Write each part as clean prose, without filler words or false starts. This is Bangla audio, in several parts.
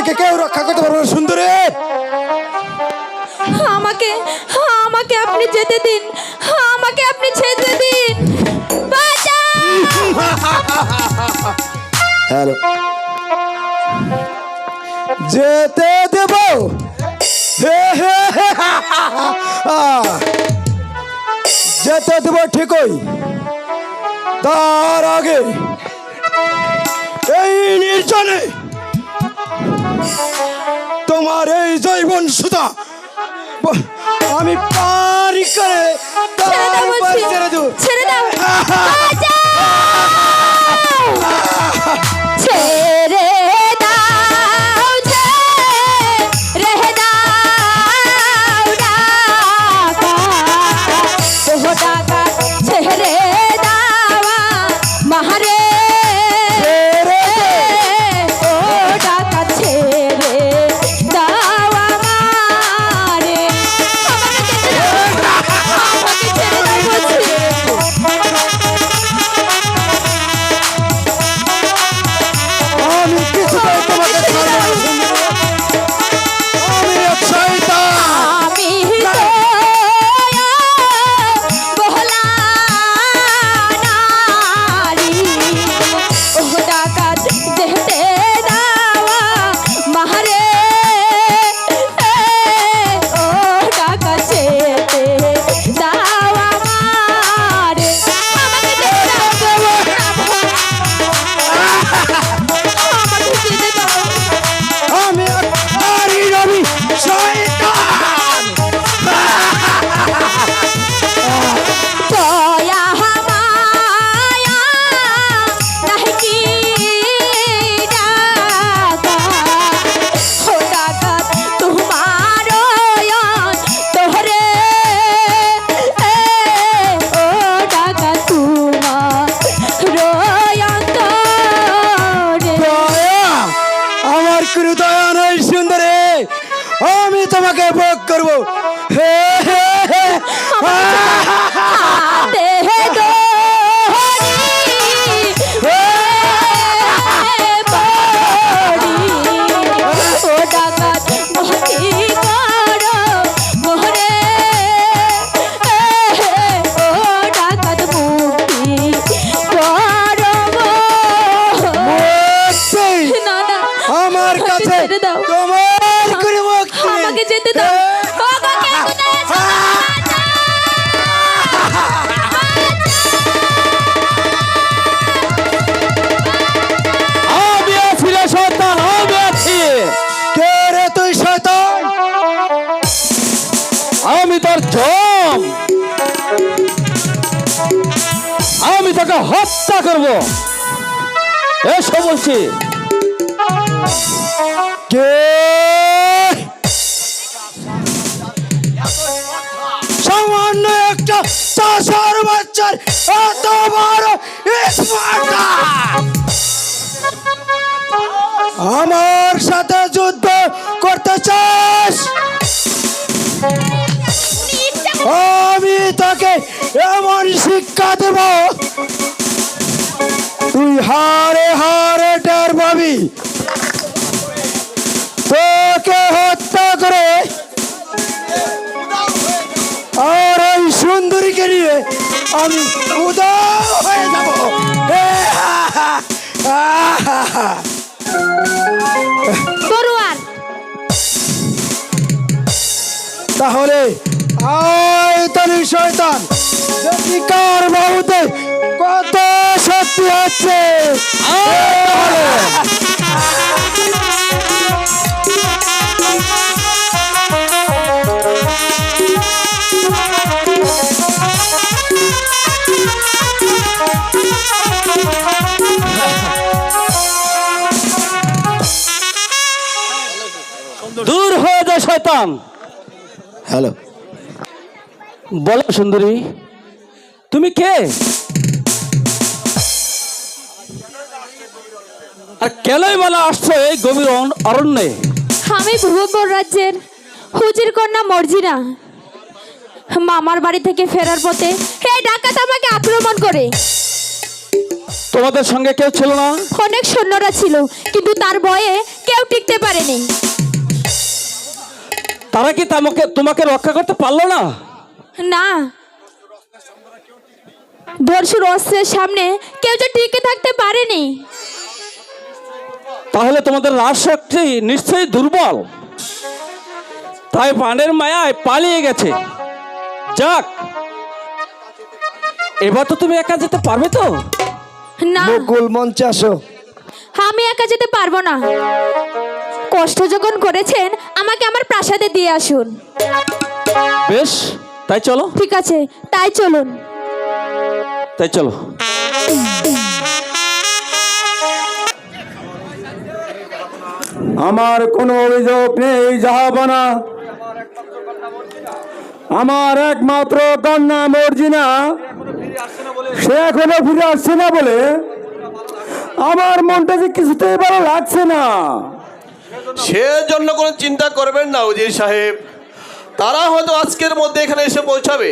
তোমাকে কেউ রক্ষা করতে পারবে না সুন্দরী। আমাকে আমাকে আপনি যেতে দিন, আমাকে আপনি যেতে দিন। হ্যালো, যেতে দেব? যেতে দেব ঠিকই, তার আগে এই নির্জনে তোমার এই জৈবন সুতা আমি পারি করে ছেড়ে দাও, ছেড়ে দাও, ছেড়ে দাও, ছেড়ে দাও ডাকা, ওহ ডাকা ছেড়ে দাও মাহারে, ও ডাকা ছেড়ে দাও আমারে। আমাকে ছেড়ে দাও বলছি। আমি কিছুতেই তোমাকে ছাড়ব না সুন্দরী। আমি এক শয়তান। আমি তো বহলা নারী, ওহ ডাকাত যেতে দাওয়া মাহারে, ও ডাকাত যেতে দাওয়া মারে। আমাকে যেতে দাও, আমাকে যেতে দাও। আমি এক নারী নবী শয়তান। দয়া মায়া নাহি কি ডাকা, ও ডাকাত তোমার তোহরে, ও ডাকাত তোমার অন্তরে। দয়া? আমার কোনো দয়া নাই সুন্দরী। আমি তোমাকে ভোগ করবো। হে হে হে। হাতে দড়ি বড়ি, ও ডাকাত মুক্তি করো মোহরে, ও ডাকাত মুক্তি করো গো। মুক্তি না না, আমার আমাকে কাছে ছেড়ে দাও। তোমার কোনো মুক্তি নেই। আমাকে যেতে দাও। ওগো, কে কোথায় আছো? আমি আছি রে শয়তান, আমি আছি। কে রে তুই শয়তান? আমি তোর জম, আমি তোকে হত্যা করব। এসো বলছি। কে? সামান্য একটা চাষার বাচ্চার এত বড় স্পর্ধা! আমার সাথে যুদ্ধ করতে চাস? আমি তাকে এমন শিক্ষা দেব তুই হারে হারে টের পাবি। তোকে হত্যা করে আর এই সুন্দরীকে নিয়ে আমি উদাও হয়ে যাব। বড়ুয়ার তাহলে আয় তালি শয়তান, দেখি কার বাহুতে কত শক্তি আছে। দূর হয়ে যায় শয়তান। হ্যালো, বলো সুন্দরী, তুমি কে আর কেনই বলা আসছো এই গভীর অরণ্যে? আমি ভুবনপুর রাজ্যের হুজির কন্যা মর্জিনা। মামার বাড়ি থেকে ফেরার পথে এই ডাকাত আমাকে আক্রমণ করে তোমাদের সঙ্গে কেউ ছিল না? অনেক সৈন্যরা ছিল, কিন্তু তার ভয়ে কেউ টিকতে পারেনি। তারা কি তোমাকে রক্ষা করতে পারলো না? না, দর্শুর অস্ত্রের সামনে কেউ যে টিকে থাকতে পারেনি। তাহলে তোমাদের রাজশক্তি নিশ্চয়ই দুর্বল, তাই প্রাণের মায়ায় পালিয়ে গেছে। যাক, এবার তো তুমি একা যেতে পারবে তো? না, বকুল মঞ্চে আসো। আমি একা যেতে পারবো না। কষ্ট যখন করেছেন, আমাকে আমার প্রাসাদে দিয়ে আসুন। বেশ, তাই চলো। ঠিক আছে, তাই চলুন। তাই চলো। আমার কোনো অভিযোগ নেই জাহাপনা। আমার একমাত্র কন্যা মর্জিনা, সে এখনো ফিরে আসছে না বলে আমার মনটা যে কিছুতেই ভালো লাগছে না। সেজন্য কোনো চিন্তা করবেন না উজির সাহেব, তারা হয়তো আজকের মধ্যে এখানে এসে পৌঁছাবে।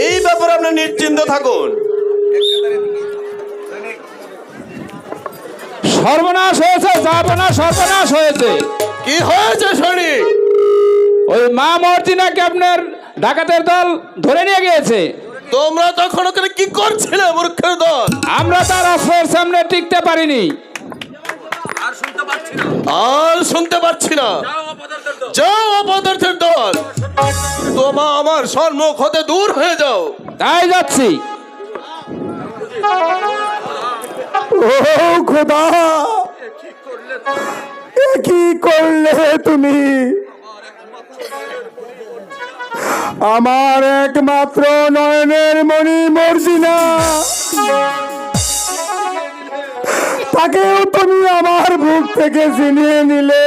এই ব্যাপারে আপনি নিশ্চিন্ত থাকুন। সর্বনাশ হয়েছে জাহাপনা, সর্বনাশ হয়েছে। কি হয়েছে শুনি? ওই মা মর্জিনাকে আপনার ডাকাতের দল ধরে নিয়ে গিয়েছে। তোমরা তখন ওখানে কি করছিলে মূর্খের দল? আমরা তার আশ্রয়ের সামনে টিকতে পারিনি। আর শুনতে পাচ্ছি না। যাও অপদার্থের দল, তোমা আমার সম্মুখ হতে দূর হয়ে যাও। তাই যাচ্ছি। ও খোদা, এ কি করলে তুমি? আমার একমাত্র নয়নের মণি মর্জিনা, তাকেও তুমি আমার বুক থেকে ছিনিয়ে নিলে।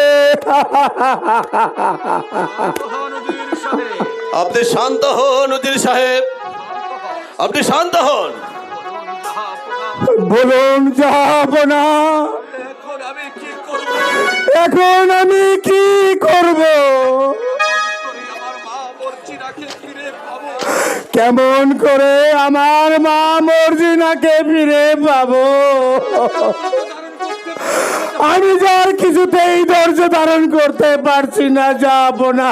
আপনি শান্ত হন উজির সাহেব, আপনি শান্ত হন। বলুন যাব না, এখন আমি কি করব? কেমন করে আমার মা মর্জিনাকে ফিরে পাবো? আমি যার কিছুতেই ধৈর্য ধারণ করতে পারছি না, যাব না,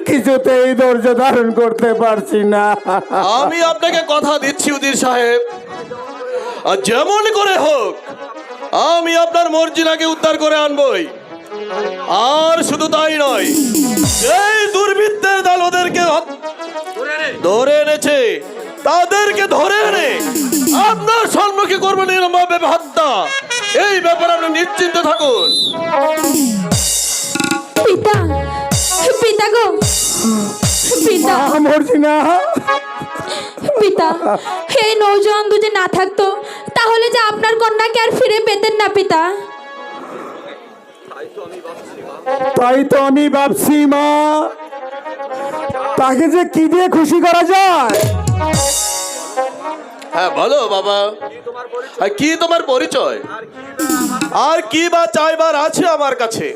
কিছুতেই ধৈর্য ধারণ করতে পারছি না। আমি আপনাকে কথা দিচ্ছি উজির সাহেব, আর যেমন করে হোক আমি আপনার মর্জিনাকে উদ্ধার করে আনবই। আর শুধু তাই নয়, এই দুর্বৃত্তের দল ওদেরকে ধরে এনেছে, তাদেরকে ধরে এনে আপনার সম্মুখে করবেন নির্মমভাবে হত্যা। এই ব্যাপারে আপনি নিশ্চিন্ত থাকুন। পিতা, পিতা গো, পিতা, মর্জিনা, পিতা, এই নৌজওয়ান যদি না থাকতো, তাহলে যে আপনার কন্যাকে আর ফিরে পেতেন না পিতা। তাই তো আমি ভাবছি মা, তাকে যে কি দিয়ে খুশি করা যায়। হ্যাঁ বলো বাবা, আর কি তোমার পরিচয়? আর কি বা চাইবার আছে আমার কাছে?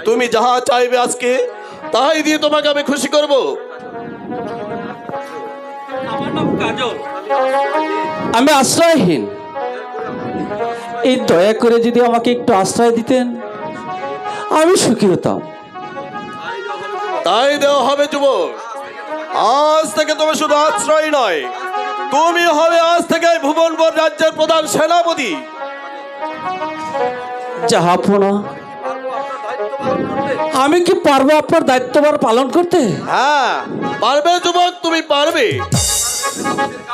তুমি যাহা চাইবে আজকে তাই দিয়ে তোমাকে আমি খুশি করব। আমি আশ্রয়হীন, এই দয়া করে যদি আমাকে একটু আশ্রয় দিতেন আমি সুখী হতাম। তাই দেওয়া হবে যুবক। আজ থেকে তুমি শুধু আশ্রয় নয়, তুমি হবে আজ থেকে ভুবনপুর রাজ্যের প্রধান সেনাপতি। জাহাপনা, আমি কি পারবো আপনার দায়িত্বভার পালন করতে? হ্যাঁ পারবে যুবক, তুমি পারবে,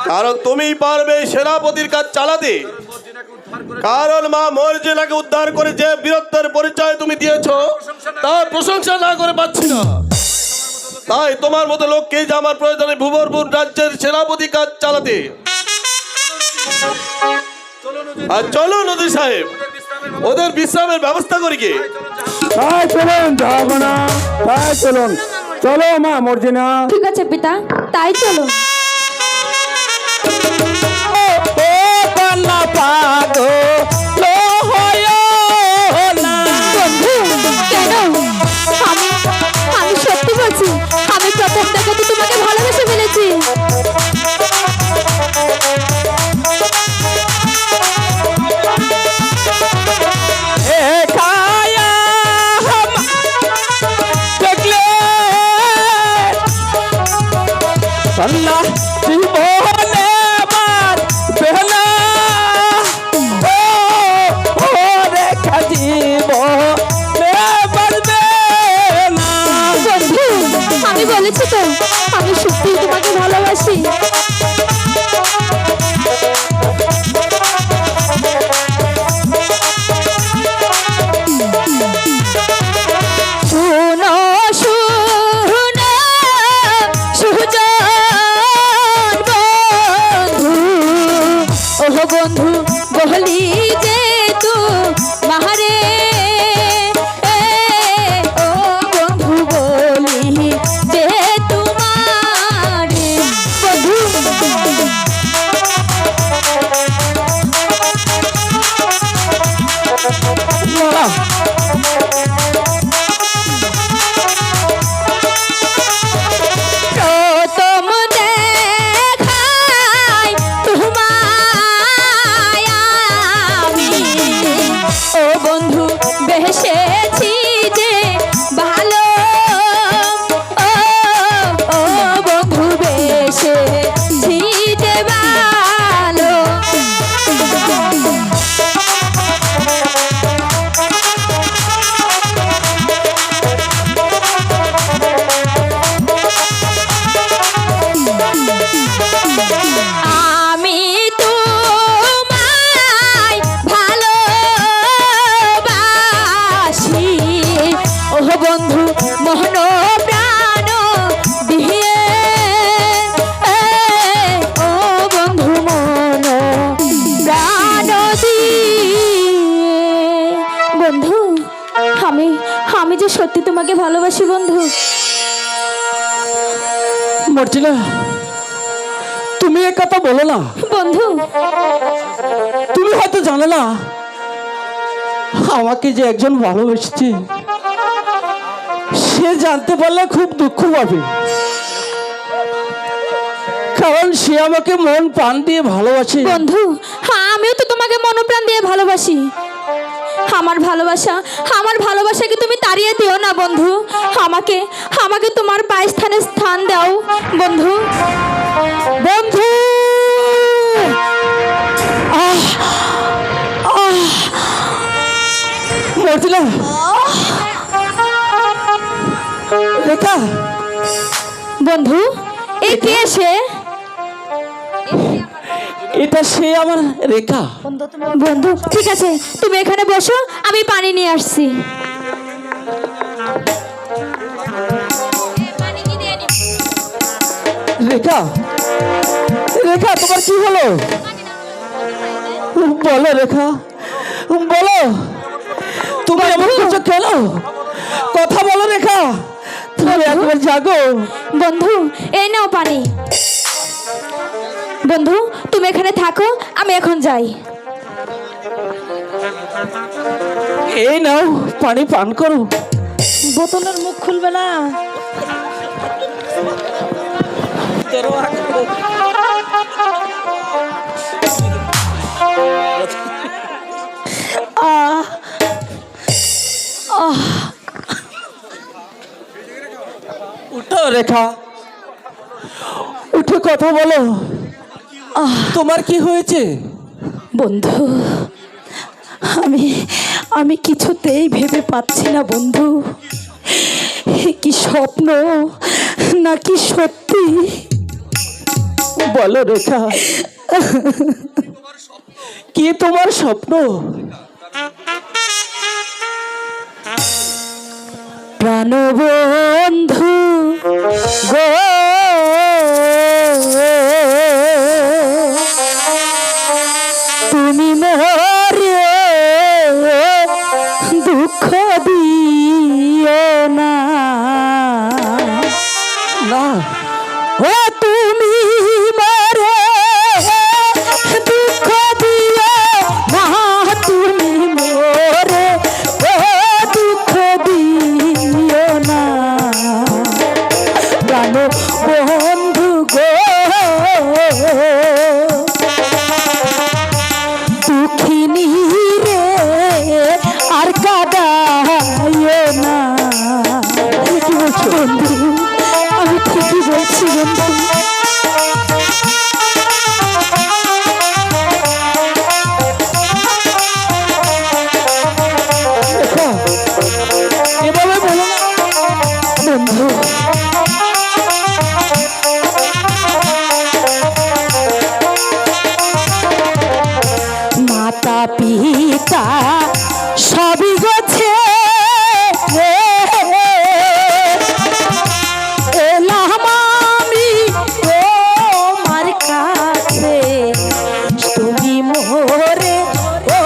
কারণ তুমি পারবে সেনাপতির কাজ চালাতে। কারণ মা মর্জিনাকে উদ্ধার করে যে বীরত্বের পরিচয় তুমি দিয়েছো, তার প্রশংসা না করে পাচ্ছি না। তাই তোমার মতো লোককে যে আমার প্রয়োজনে ভুবনপুর রাজ্যের সেনাপতি কাজ চালাতে। আর চলো নদী সাহেব, ওদের বিশ্রামের ব্যবস্থা করি গে। তাই চলুন যাব না, তাই চলুন, চলো মা মর্জিনা। ঠিক আছে পিতা, তাই চলো। কেন? আমি সত্যি বলছি, আমি প্রথম দেখাতে তোমাকে ভালোবেসে ফেলেছি। দিয়ে। বন্ধু, আমি আমি যে সত্যি তোমাকে ভালোবাসি বন্ধু। মর্জিনা, তুমি এ কথা বলো না। বন্ধু, তুমি হয়তো জানো না আমাকে যে একজন ভালোবেসেছে, সে জানতে পারলে খুব দুঃখ পাবে, কারণ সে আমাকে মন প্রাণ দিয়ে ভালোবাসে। বন্ধু, হ্যাঁ, আমিও তো তোমাকে মনোপ্রাণ দিয়ে ভালোবাসি। আমার ভালোবাসাকে তুমি তাড়িয়ে দিও না বন্ধু। আমাকে আমাকে তোমার পায়ের স্থানে স্থান দাও বন্ধু। বন্ধু, মর্জিনা, রেখা, বন্ধু, এই কে সে? এটা সে আমার রেখা। বন্ধু, ঠিক আছে, তুমি এখানে বসো, আমি পানি নিয়ে আসছি। রেখা, রেখা, তোমার কি হলো? বলো রেখা, বলো, তুমি এমন করছো কেন? কথা বলো রেখা, তুমি একবার জাগো। বন্ধু, এই নাও পানি। বন্ধু, তুমি এখানে থাকো, আমি এখন যাই। এই নাও পানি পান করো। বোতলের মুখ খুলবে না। উঠো রেখা, উঠে কথা বলো। তোমার কি হয়েছে? বন্ধু, আমি আমি কিছুতেই ভেবে পাচ্ছি না বন্ধু, এ কি স্বপ্ন নাকি সত্যি? বলো রেখা, কি তোমার স্বপ্ন? প্রাণবন্ধু গো, তুমি মোরে দুঃখ দিও না, না, ও তুমি মোরে দুঃখ দিও না, তুমি মোরে ও দুঃখ দিও না, প্রাণ বন্ধু গো, দুঃখিনী রে আর কাঁদাইও না। কি বলছো বন্ধু? আমি ঠিকই বলছি বন্ধু। রেখা, এভাবে বলো না বন্ধু, মাতা পিতা সবই গছে এলাম আমি তোমার কাছে, তুমি মোরে ও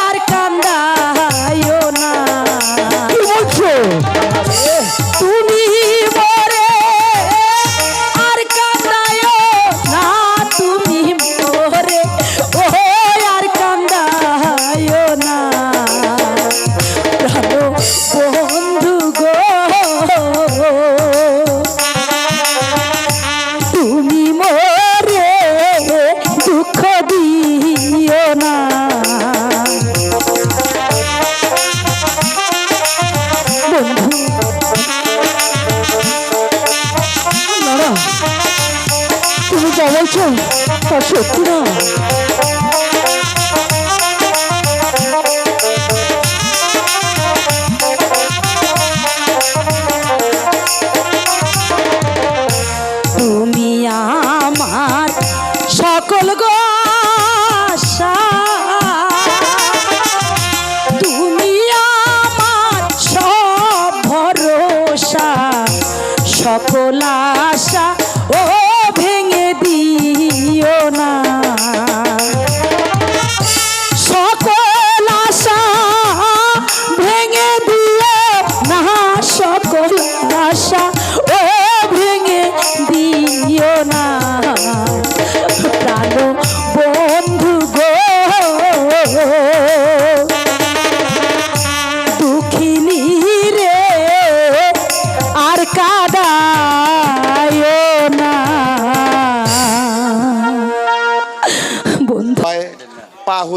আর কান্দাইও না। কি বলছো? তুমি মোরে আর কান্দাইও না, তুমি মোরে ও আর কান্দাইও না,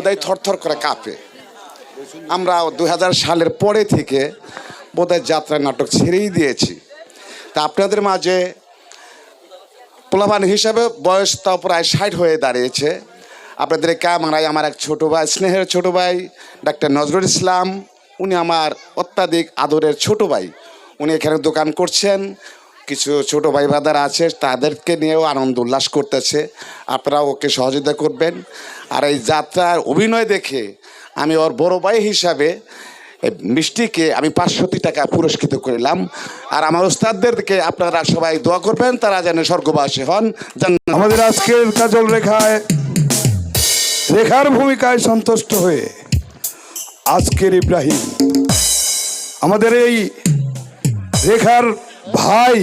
বোধহয় থরথর করে কাঁপে। আমরা 2000 সালের পরে থেকে বোধহয় যাত্রা নাটক ছেড়েই দিয়েছি। তা আপনাদের মাঝে পোলাপান হিসাবে বয়স তাও প্রায় 60 হয়ে দাঁড়িয়েছে। আপনাদের ক্যামেরায় আমার এক ছোটো ভাই, স্নেহের ছোটো ভাই ডাক্তার নজরুল ইসলাম, উনি আমার অত্যাধিক আদরের ছোটো ভাই। উনি এখানে দোকান করছেন, কিছু ছোটো ভাই ব্রাদার আছে, তাদেরকে নিয়েও আনন্দ উল্লাস করতেছে। আপনারা ওকে সহযোগিতা করবেন। আর এই যাত্রার অভিনয় দেখে আমি ওর বড় ভাই হিসাবে মিষ্টিকে আমি 500 টাকা পুরস্কৃত করলাম। আর আমার ওস্তাদদেরকে আপনারা সবাই দোয়া করবেন, তারা যেন স্বর্গবাসী হন। আমাদের আজকের কাজল রেখার ভূমিকায় সন্তুষ্ট হয়ে আজকের ইব্রাহিম আমাদের এই রেখার ভাই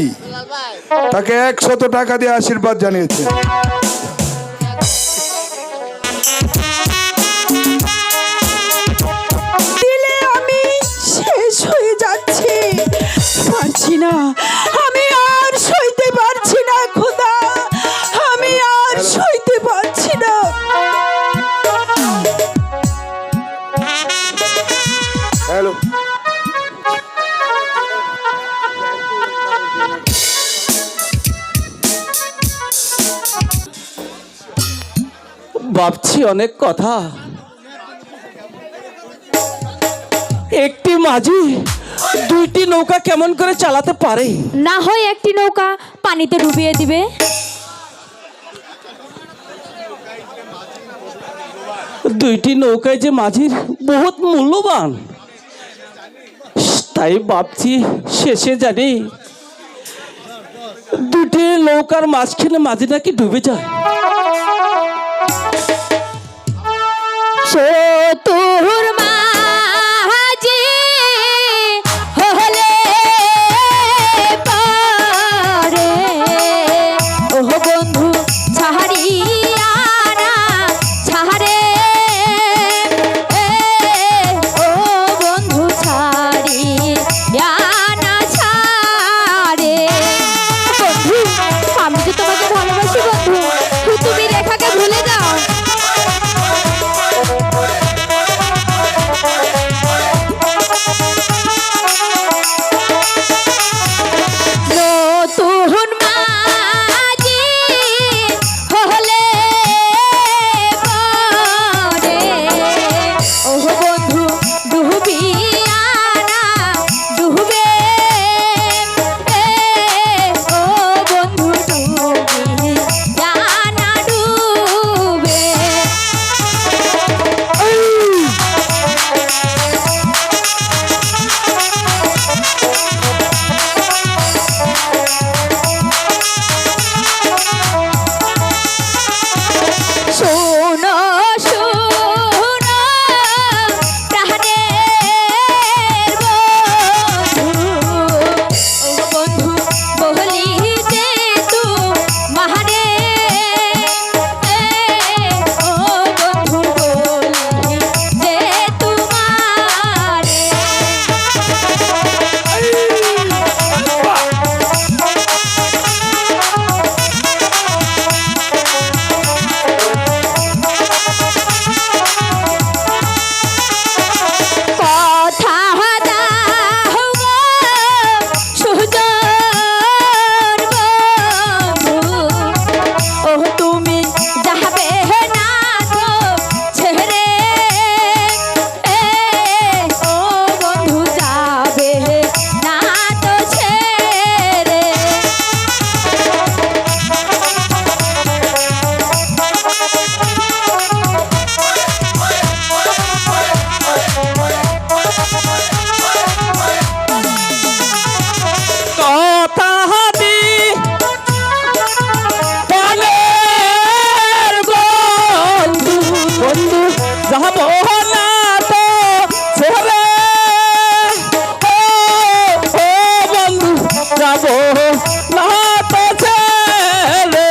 তাকে 100 টাকা দিয়ে আশীর্বাদ জানিয়েছে। দিলে আমি শেষ হয়ে যাচ্ছি, পারছি না, আমি আর সইতে পারছি না খোদা, আমি আর সইতে পারছি না। হ্যালো, ভাবছি অনেক কথা, একটি মাঝি 2টি নৌকা কেমন করে চালাতে পারে? না হয় একটি নৌকা পানিতে ডুবিয়ে দিবে। 2টি নৌকায় যে মাঝির বহুত মূল্যবান, তাই ভাবছি শেষে জানি 2টি নৌকার মাঝখানে মাঝি নাকি ডুবে যায়। তোর মাঝি হলে পারে ও বন্ধু ছাড়িয়া না ছাড়ে, ও বন্ধু ছাড়িয়া না ছাড়ে। বন্ধু, আমি তো তোমাকে ভালোবাসি বন্ধু, তুমি রেখাকে ভুলে যাও। নতুন মাঝি হলে পরে ও বন্ধু ডুবিয়া না ডুবে, ও বন্ধু ডুবিয়া না ডুবে। শোনো শোনো প্রাণের বন্ধু, ও বন্ধু বলিতে তোমারে, ও বন্ধু বলিতে তোমারে। কথা দাও গো সুজন বন্ধু, ও তুমি যাবে না তো ছেড়ে, ও বন্ধু যাবে না তো ছেড়ে। কথা দি প্রাণের বন্ধু, বন্ধু যাব না তো ছেড়ে, ও বন্ধু যাব না তো ছেড়ে।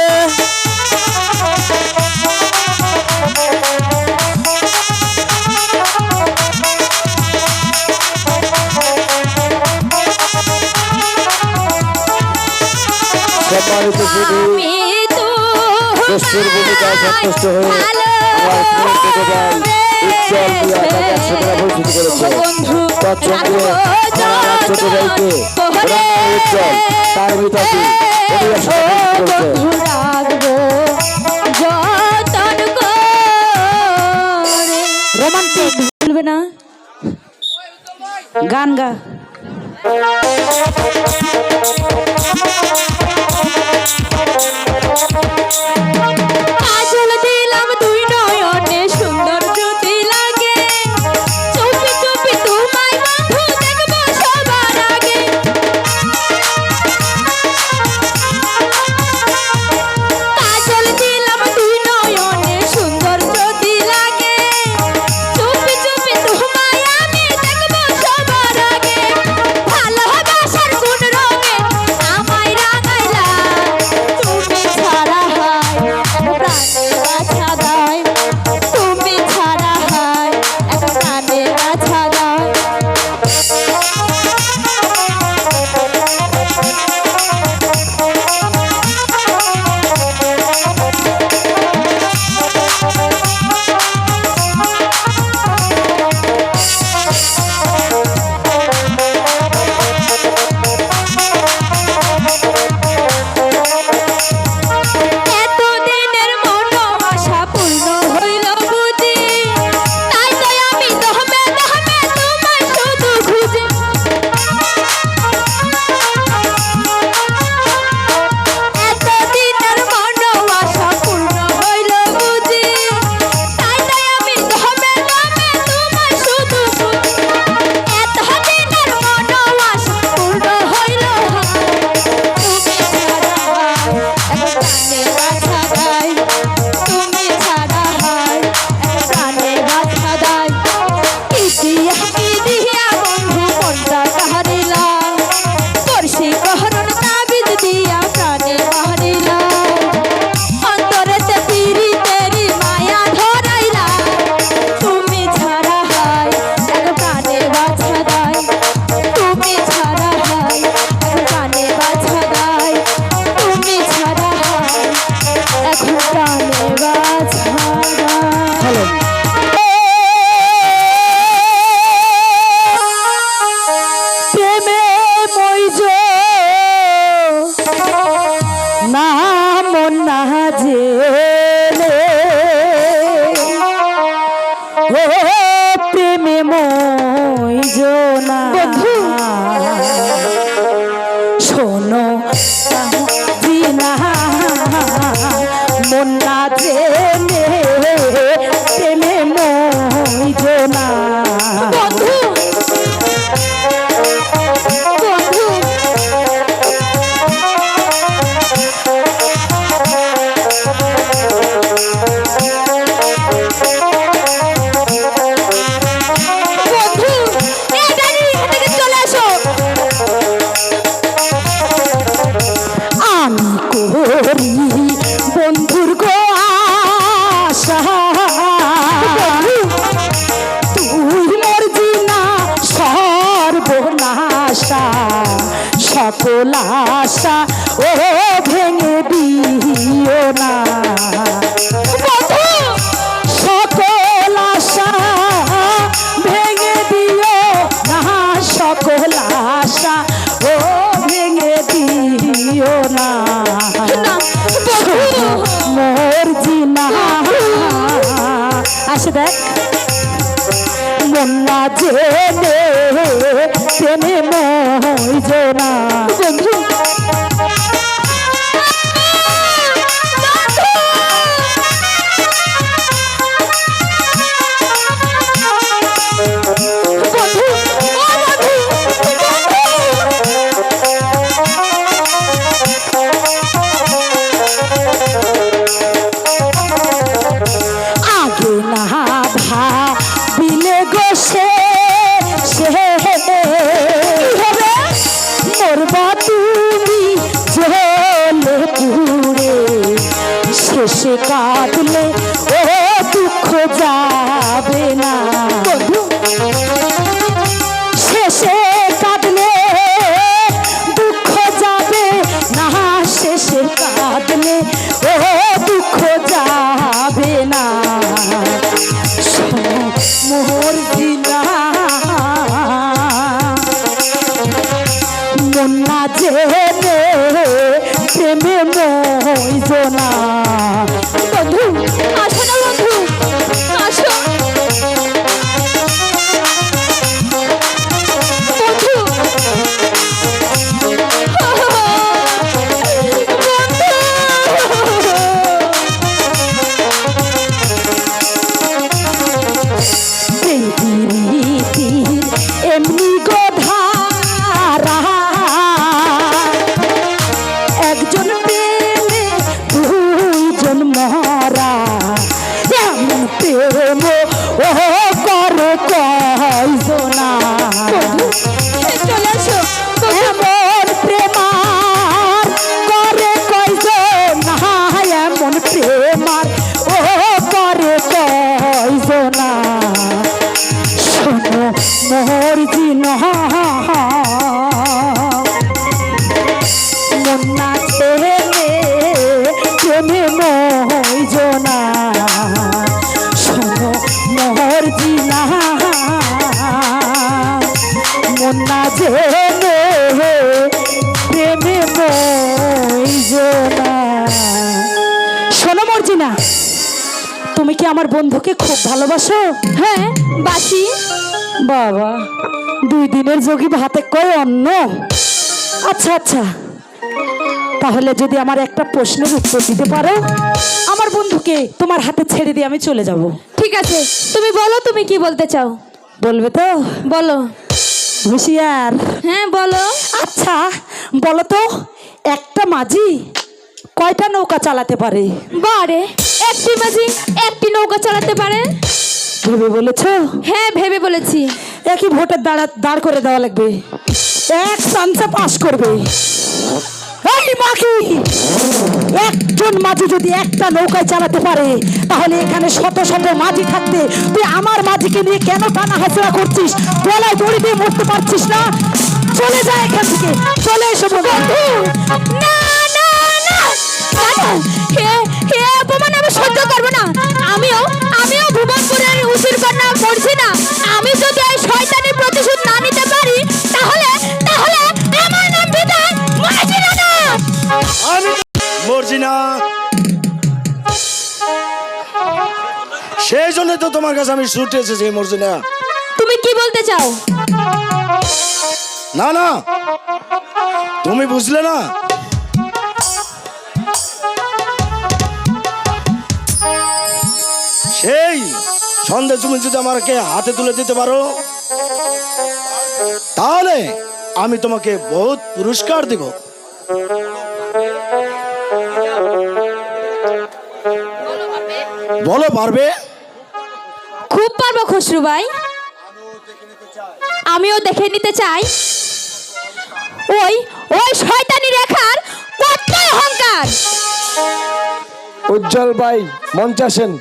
সম্মানিত শুধু আমি তো দস্যুর ভূমিকায় সন্তুষ্ট হয়ে বন্ধু তার সঙ্গে আমার ছোট ভাইকে উজ্জ্বল তার মিতাকে বন্ধু রাখবো যতন করে। রোমান্টিক বলবে না, গান গা। কাজল দিলাম দুই নয়নে সুন্দর যদি লাগে, চুপি চুপি তোমায় বন্ধু দেখবো সবার আগে। কাজল দিলাম দুই নয়নে সুন্দর যদি লাগে, চুপি চুপি তোমায় আমি দেখবো সবার আগে। ভালোবাসার কোন রঙে আমায় রাঙাইলা, তুমি ছাড়া হয় প্রাণে বাছা দায়, তুমি ছাড়া হয় এক প্রাণে বাছা দায়। এতদিনের মনোবাসা পূর্ণ হইল বুঝি, তাই তো আমি দহমে দহমে তোমায় শুধু খুঁজি। এতদিনের মনোবাসা পূর্ণ হইল বুঝি, তাই তো আমি দহমে দহমে তোমায় শুধু খুঁজি। এতদিনের মনোবাসা পূর্ণ হইল তুমি ছাড়া হয় এক প্রাণে বাছা দায়, তুমি ছাড়া হয় এক প্রাণে বাছা দায়। কি দিয়া বন্ধু মনটা কাহারিলা, পড়শি কহরণ তাবিজ দিয়া প্রাণে বাহারিলা। অন্তরেতে পিরিতেরি মায়া ধরাইলা, তুমি ছাড়া হয় এক প্রাণে বাছা দায়, তুমি ছাড়া হয় এক প্রাণে বাছা দায়, তুমি ছাড়া হয় এখন প্রাণে বাছা দায়। প্রেমে মইজ না মন না জেলে, ও প্রেমে মইজ না শোনো জিনা মন না জেলে, প্রেমে মইজ না। বন্ধু বন্ধু বন্ধু এই গাড়ি এখান থেকে চলে আসো। আমি করি বন্ধুর গো আশা, তুই মরজি না সর্বনাশা, সকল আশা ও ভেঙে দিও না। সকল আশা ভেঙে দিও না, সকল আশা ও ভেঙে দিও না। মোর জিনা আসে দেখ মন না জেনে প্রেমে মইজ না। বন্ধু আগে না ভাবিলে গো সে মরবা তুমি জ্বলে পুড়ে, শেষে কাঁদলে ও দুঃখ যাবে না। শেষে কাঁদলে দুঃখ যাবে না, শেষে কাঁদলে ও দুঃখ যাবে না। আমার বন্ধুকে খুব ভালোবাসো? হ্যাঁ বাসি। বাবা, 2 দিনের যোগী ভাতে কয় অন্ন। আচ্ছা আচ্ছা, তাহলে যদি আমার একটা প্রশ্নের উত্তর দিতে পারো, আমার বন্ধুকে তোমার হাতে ছেড়ে দিয়ে আমি চলে যাব। ঠিক আছে, তুমি বলো তুমি কি বলতে চাও। বলবে তো? বলো। হুঁশিয়ার। হ্যাঁ বলো। আচ্ছা বলো তো, একটা মাঝি কয়টা নৌকা চালাতে পারে? বারে, একটি মাঝি একটি নৌকা চালাতে পারে। ভেবে বলেছো? হ্যাঁ ভেবে বলেছি। একই ভোটের দাঁড় করে দেওয়া লাগবে, এক চান্সে পাস করবে। এই মাকি, একজন মাঝি যদি একটা নৌকায় চালাতে পারে, তাহলে এখানে শত শত মাঝি থাকতে তুই আমার মাঝিকে নিয়ে কেন টানা হাসরা করছিস? গলায় দড়ি দিয়ে মরতে পারছিস না? চলে যায় এখান থেকে, চলে এসো বন্ধু। না না না না, হে অপমান আমি সহ্য করবো না। আমিও ভুবনপুরের উচির কন্যা পড়ছি না। আমি যদি এই শয়তানের প্রতিশোধ না নিতে পারি, তাহলে তাহলে আমার নাম বিদায় মাঝিরা না। মর্জিনা, সেই জন্য তো তোমার কাছে আমি ছুটে এসেছি মর্জিনা। তুমি কি বলতে চাও? না না, তুমি বুঝলে না। সেই সন্দেহ তুমি যদি আমাকে হাতে তুলে দিতে পারো, তাহলে আমি তোমাকে বহুত পুরস্কার দিব। বলো পারবে? খুব পারবো খসরু ভাই, আমিও দেখে নিতে চাই ওই ওই শয়তানি রেখার কত অহংকার। উজ্জ্বল ভাই মঞ্চে আসেন।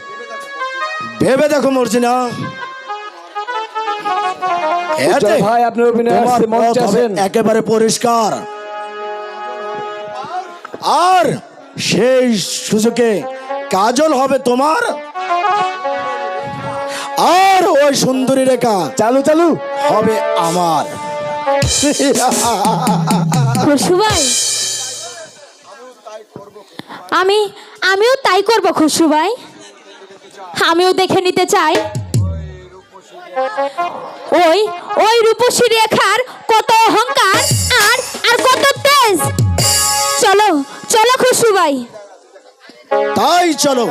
ভেবে দেখো মর্জিনা, উজ্জ্বল ভাই আপনার অভিনয় তোমার আসছে, মঞ্চে পথ হবে আসেন। একেবারে পরিষ্কার। আর সেই সুযোগে কাজল হবে তোমার, আর ওই সুন্দরী রেখা চালু চালু হবে আমার। খসরু ভাই, আমিও তাই করব খসরু ভাই। আমিও দেখে নিতে চাই ওই ওই রূপসী রেখার কত অহংকার আর আর কত তেজ। চলো চলো খসরু ভাই। তাই চলো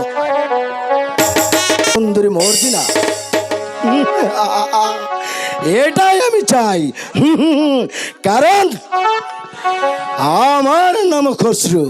সুন্দরী মর্জিনা, এটাই আমি চাই। কারণ আমার নাম খসরু।